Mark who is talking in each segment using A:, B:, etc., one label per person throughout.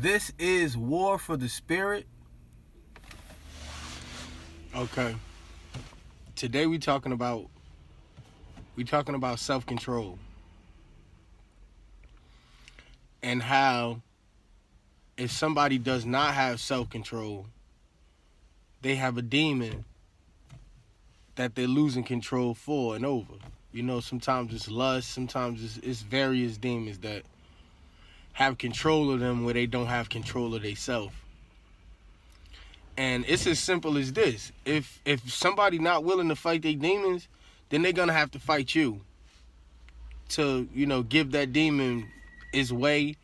A: This is War for the Spirit.
B: Okay. Today we talking about self-control and how if somebody does not have self-control, they have a demon that they're losing control for and over. You know, sometimes it's lust, sometimes it's various demons that have control of them where they don't have control of themselves. And it's as simple as this. If somebody not willing to fight their demons, then they're going to have to fight you to, give that demon its way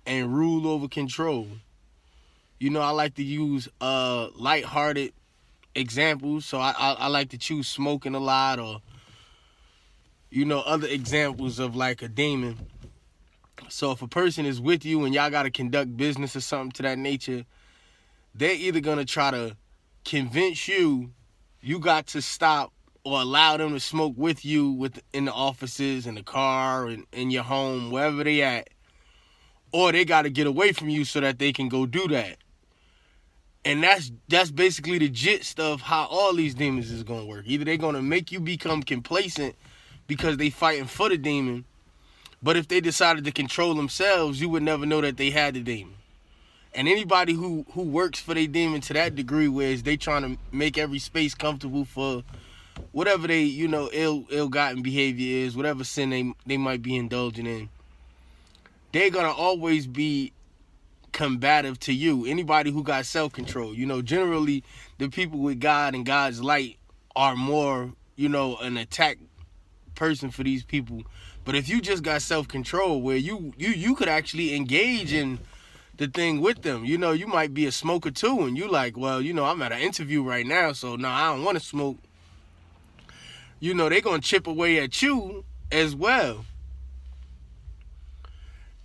B: and rule over control. I like to use lighthearted examples. So I like to choose smoking a lot or, other examples of like a demon. So if a person is with you and y'all got to conduct business or something to that nature, they're either going to try to convince you got to stop or allow them to smoke with you in the offices, in the car, in your home, wherever they at. Or they got to get away from you so that they can go do that. And that's basically the gist of how all these demons is going to work. Either they're going to make you become complacent because they fighting for the demon, but if they decided to control themselves, you would never know that they had the demon. And anybody who works for their demon to that degree, where they trying to make every space comfortable for whatever they, ill-gotten behavior is, whatever sin they might be indulging in, they're going to always be combative to you. Anybody who got self-control, generally the people with God and God's light are more, an attack person for these people. But if you just got self-control where you could actually engage in the thing with them. You might be a smoker too, and you like, well, I'm at an interview right now, so no, I don't want to smoke. They're going to chip away at you as well.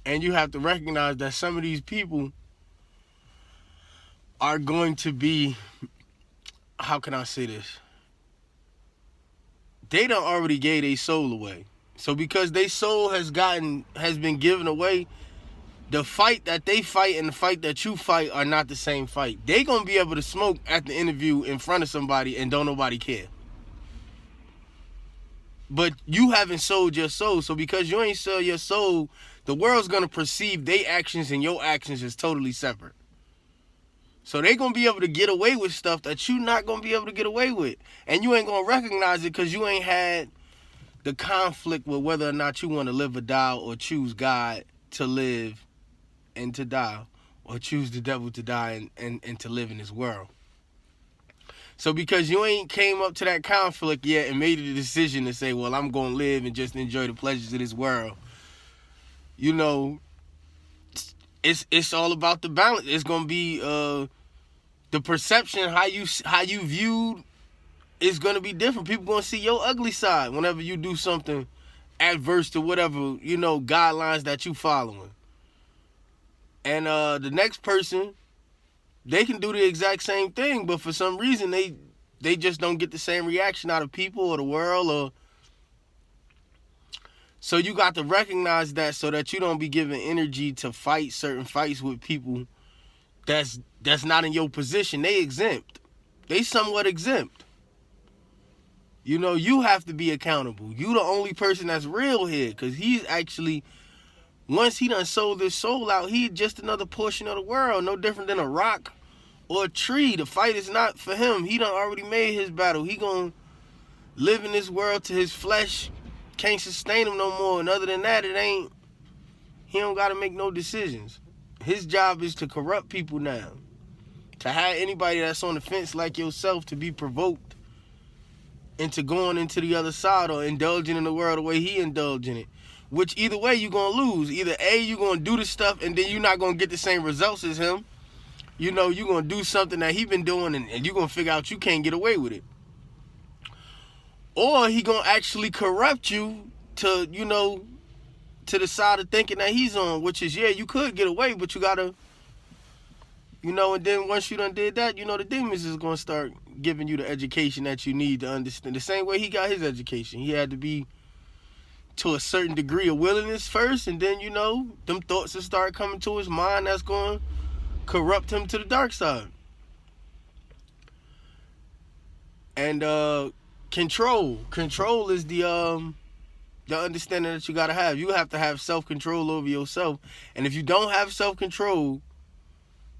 B: And you have to recognize that some of these people are going to be, how can I say this? They done already gave their soul away. So because their soul has been given away, the fight that they fight and the fight that you fight are not the same fight. They gonna be able to smoke at the interview in front of somebody and don't nobody care. But you haven't sold your soul. So because you ain't sold your soul, the world's gonna perceive their actions and your actions as totally separate. So they gonna be able to get away with stuff that you not gonna be able to get away with. And you ain't gonna recognize it because you ain't had the conflict with whether or not you want to live or die, or choose God to live and to die, or choose the devil to die and to live in this world. So because you ain't came up to that conflict yet and made a decision to say, well, I'm going to live and just enjoy the pleasures of this world, it's all about the balance. It's going to be the perception, how you viewed is going to be different. People going to see your ugly side whenever you do something adverse to whatever, guidelines that you following. And the next person, they can do the exact same thing, but for some reason they just don't get the same reaction out of people or the world. So you got to recognize that so that you don't be giving energy to fight certain fights with people that's not in your position. They exempt. They somewhat exempt. You have to be accountable. You the only person that's real here, because he's actually, once he done sold his soul out, he just another portion of the world, no different than a rock or a tree. The fight is not for him. He done already made his battle. He gonna live in this world till his flesh can't sustain him no more. And other than that, he don't gotta make no decisions. His job is to corrupt people now. To have anybody that's on the fence like yourself to be provoked into going into the other side or indulging in the world the way he indulged in it. Which either way you're going to lose. Either A, you're going to do the stuff and then you're not going to get the same results as him. You're going to do something that he been doing and you're going to figure out you can't get away with it. Or he going to actually corrupt you to, to the side of thinking that he's on, which is, yeah, you could get away, but you got to, and then once you done did that, the demons is going to start giving you the education that you need to understand. The same way he got his education. He had to be to a certain degree of willingness first, and then, them thoughts will start coming to his mind that's going to corrupt him to the dark side. And control is the understanding that you gotta have. You have to have self-control over yourself. And if you don't have self-control,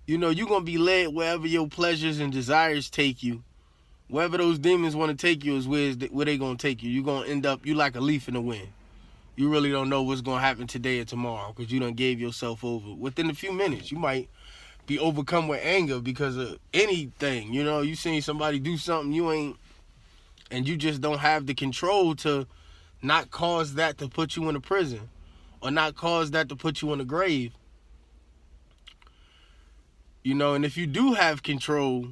B: you know, you're gonna be led wherever your pleasures and desires take you. Wherever those demons want to take you is where they gonna take you. You're gonna end up, you like a leaf in the wind. You really don't know what's gonna happen today or tomorrow because you done gave yourself over. Within a few minutes, you might be overcome with anger because of anything. You know, you seen somebody do something and you just don't have the control to not cause that to put you in a prison or not cause that to put you in a grave. You know, and if you do have control,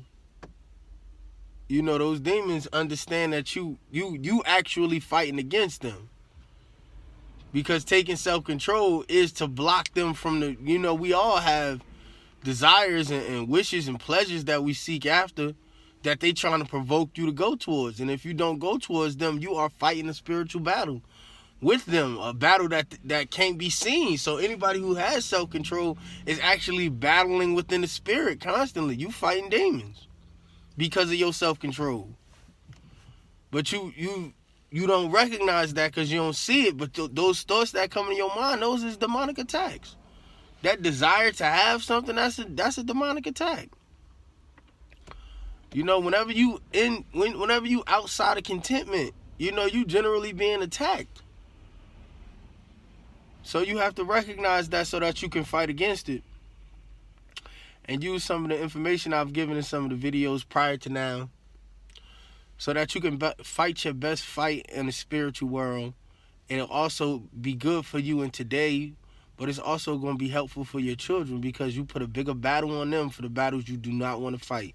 B: you know, those demons understand that you actually fighting against them. Because taking self-control is to block them from the, you know, we all have desires and wishes and pleasures that we seek after that they trying to provoke you to go towards. And if you don't go towards them, you are fighting a spiritual battle with them, a battle that can't be seen. So anybody who has self-control is actually battling within the spirit constantly. You fighting demons because of your self-control. But you don't recognize that because you don't see it. But those thoughts that come in your mind, those is demonic attacks. That desire to have something, that's a demonic attack. You know, whenever you outside of contentment, you know, you generally being attacked. So you have to recognize that so that you can fight against it. And use some of the information I've given in some of the videos prior to now so that you can fight your best fight in the spiritual world. And it'll also be good for you in today, but it's also going to be helpful for your children because you put a bigger battle on them for the battles you do not want to fight.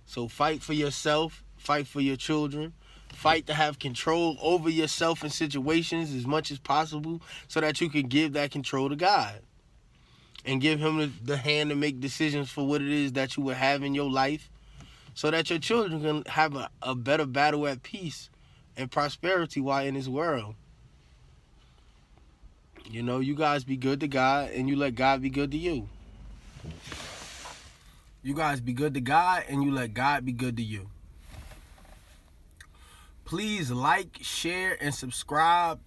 B: So fight for yourself, fight for your children, fight to have control over yourself in situations as much as possible so that you can give that control to God and give him the hand to make decisions for what it is that you will have in your life so that your children can have a better battle at peace and prosperity while in this world. You know, you guys be good to God and you let God be good to you.
A: You guys be good to God and you let God be good to you. Please like, share, and subscribe